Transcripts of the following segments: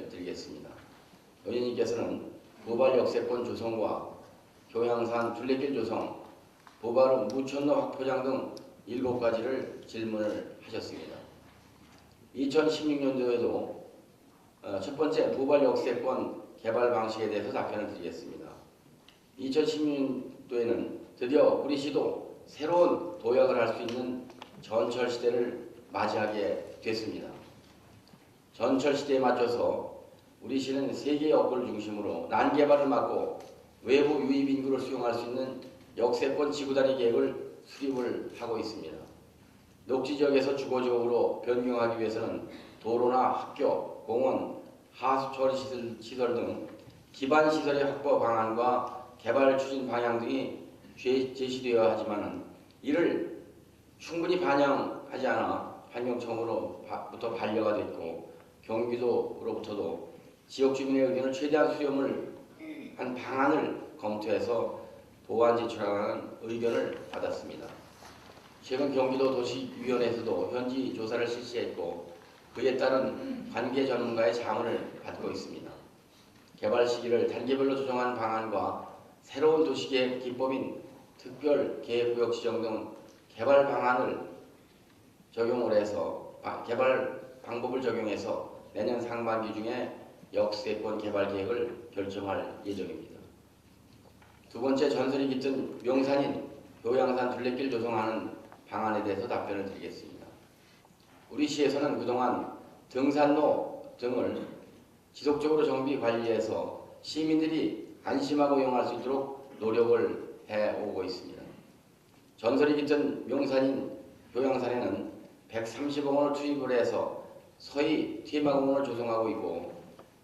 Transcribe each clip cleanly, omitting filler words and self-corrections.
답변을 드리겠습니다. 의원님께서는 부발 역세권 조성과 교양산 둘레길 조성, 부발 무천로 확포장 등 7가지를 질문을 하셨습니다. 2016년도에도 첫 번째 부발 역세권 개발 방식에 대해서 답변을 드리겠습니다. 2016년도에는 드디어 우리 시도 새로운 도약을 할 수 있는 전철 시대를 맞이하게 됐습니다. 전철 시대에 맞춰서 우리 시는 세계의 업구를 중심으로 난개발을 막고 외부 유입 인구를 수용할 수 있는 역세권 지구단위 계획을 수립을 하고 있습니다. 녹지 지역에서 주거지역으로 변경하기 위해서는 도로나 학교, 공원, 하수 처리 시설 등 기반 시설의 확보 방안과 개발 추진 방향 등이 제시되어야 하지만 이를 충분히 반영하지 않아 환경청으로부터 반려가 됐고 경기도로부터도 지역 주민의 의견을 최대한 수렴을 한 방안을 검토해서 보완 제출하라는 의견을 받았습니다. 최근 경기도 도시위원회에서도 현지 조사를 실시했고 그에 따른 관계 전문가의 자문을 받고 있습니다. 개발 시기를 단계별로 조정한 방안과 새로운 도시계획 기법인 특별계획구역 지정 등 개발 방안을 적용을 해서 개발 방법을 적용해서 내년 상반기 중에 역세권 개발 계획을 결정할 예정입니다. 두 번째, 전설이 깃든 명산인 교양산 둘레길 조성하는 방안에 대해서 답변을 드리겠습니다. 우리 시에서는 그동안 등산로 등을 지속적으로 정비 관리해서 시민들이 안심하고 이용할 수 있도록 노력을 해오고 있습니다. 전설이 깃든 명산인 교양산에는 130억 원을 투입을 해서 서희 테마공원을 조성하고 있고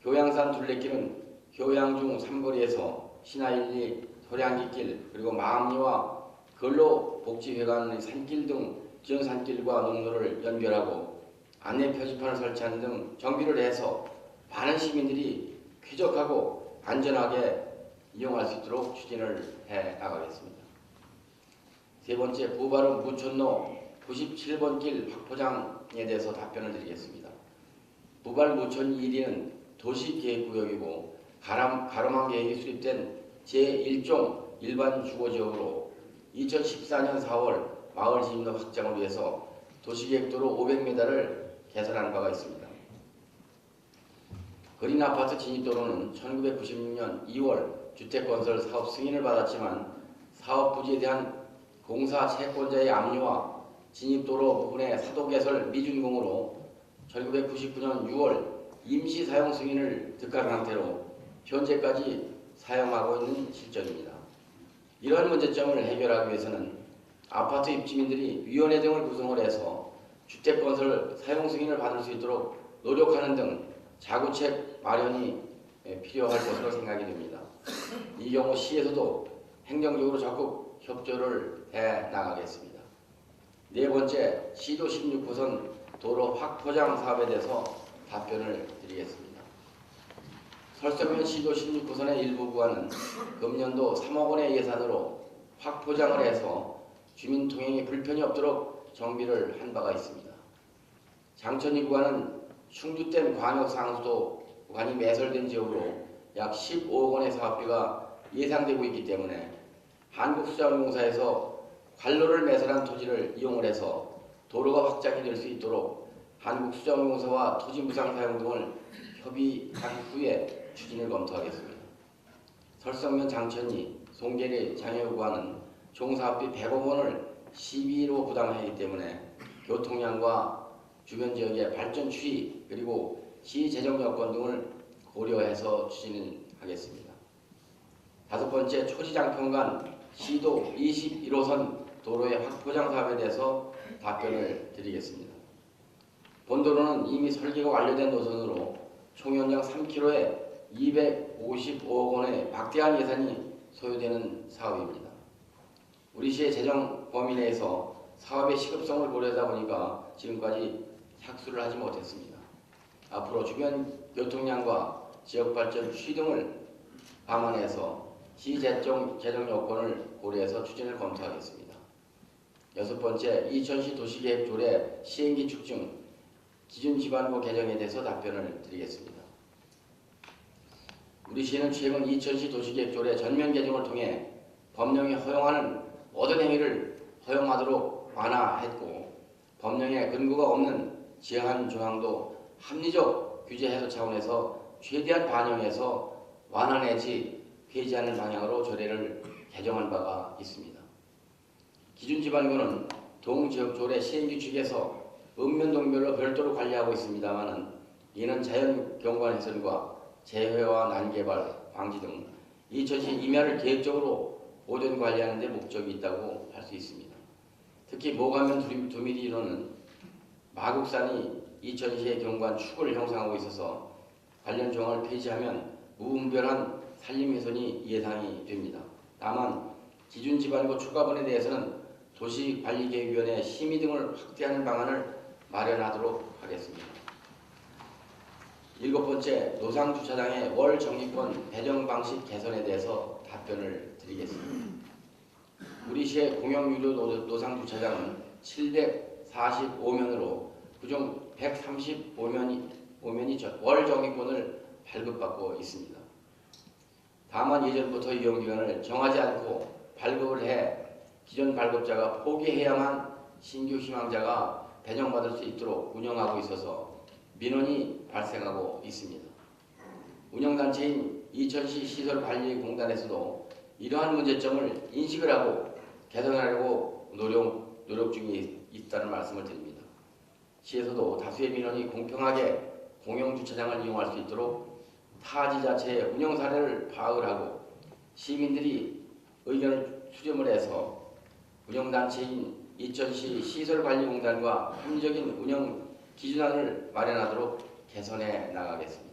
교양산 둘레길은 교양중 삼거리에서 신하일리, 소량리길 그리고 마암리와 근로복지회관의 산길 등 지연산길과 농로를 연결하고 안내 표지판을 설치하는 등 정비를 해서 많은 시민들이 쾌적하고 안전하게 이용할 수 있도록 추진을 해 나가겠습니다. 세 번째, 부발은 무천로 97번 길 확포장에 대해서 답변을 드리겠습니다. 부발 무천 1위는 도시계획구역이고 가로망 계획이 수립된 제1종 일반 주거지역으로 2014년 4월 마을 진입로 확장을 위해서 도시계획도로 500m를 개설한 바가 있습니다. 그린아파트 진입도로는 1996년 2월 주택건설 사업 승인을 받았지만 사업 부지에 대한 공사 채권자의 압류와 진입도로 부분의 사도 개설 미준공으로 1999년 6월 임시 사용 승인을 득한 상태로 현재까지 사용하고 있는 실정입니다. 이러한 문제점을 해결하기 위해서는 아파트 입주민들이 위원회 등을 구성을 해서 주택건설 사용 승인을 받을 수 있도록 노력하는 등 자구책 마련이 필요할 것으로 생각이 됩니다. 이 경우 시에서도 행정적으로 적극 협조를 해 나가겠습니다. 네 번째, 시도 16호선 도로 확포장 사업에 대해서 답변을 드리겠습니다. 설성면 시도 16호선의 일부 구간은 금년도 3억 원의 예산으로 확포장을 해서 주민 통행에 불편이 없도록 정비를 한 바가 있습니다. 장천리 구간은 충주댐 광역상수도 구간이 매설된 지역으로 약 15억 원의 사업비가 예상되고 있기 때문에 한국수자운용사에서 관로를 매설한 토지를 이용을 해서 도로가 확장이 될 수 있도록 한국수자운용사와 토지무상 사용 등을 협의한 후에 추진을 검토하겠습니다. 설성면 장천리, 송계리 장애우 구간은 총 사업비 100억 원을 시비로 부담하기 때문에 교통량과 주변 지역의 발전 추이 그리고 시 재정 여건 등을 고려해서 추진하겠습니다. 다섯 번째, 초지장평간 시도 21호선 도로의 확포장 사업에 대해서 답변을 드리겠습니다. 본도로는 이미 설계가 완료된 노선으로 총 연장 3km에 255억 원의 막대한 예산이 소요되는 사업입니다. 우리 시의 재정 범위 내에서 사업의 시급성을 고려하다 보니까 지금까지 착수를 하지 못했습니다. 앞으로 주변 교통량과 지역발전 추이 등을 감안해서 시 재정 여건을 고려해서 추진을 검토하겠습니다. 여섯 번째, 이천시 도시계획조례 시행기 축증 기준지반부 개정에 대해서 답변을 드리겠습니다. 우리 시는 최근 이천시 도시계획조례 전면 개정을 통해 법령이 허용하는 모든 행위를 허용하도록 완화했고, 법령에 근거가 없는 제한 조항도 합리적 규제 해소 차원에서 최대한 반영해서 완화 내지 폐지하는 방향으로 조례를 개정한 바가 있습니다. 기준지방구는 동지역조례 시행규칙에서 읍면동별로 별도로 관리하고 있습니다만, 이는 자연경관 훼손과 재해와 난개발 방지 등 이천시 임야를 계획적으로 보존 관리하는 데 목적이 있다고 할 수 있습니다. 특히 모가면 2mm로는 마곡산이 이천시의 경관 축을 형성하고 있어서 관련 조항을 폐지하면 무분별한 산림훼손이 예상이 됩니다. 다만 기준지방구 추가분에 대해서는 도시관리계획위원회 심의 등을 확대하는 방안을 마련하도록 하겠습니다. 7번째, 노상주차장의 월 정기권 배정 방식 개선에 대해서 답변을 드리겠습니다. 우리 시의 공영유료 노상주차장은 745면으로 그중 135면이 월 정기권을 발급받고 있습니다. 다만 예전부터 이용기간을 정하지 않고 발급을 해 기존 발급자가 포기해야만 신규 희망자가 배정받을 수 있도록 운영하고 있어서 민원이 발생하고 있습니다. 운영단체인 이천시 시설관리공단에서도 이러한 문제점을 인식을 하고 개선하려고 노력 중에 있다는 말씀을 드립니다. 시에서도 다수의 민원이 공평하게 공영주차장을 이용할 수 있도록 타지자체의 운영 사례를 파악을 하고 시민들이 의견을 수렴을 해서 운영단체인 이천시 시설관리공단과 합리적인 운영 기준안을 마련하도록 개선해 나가겠습니다.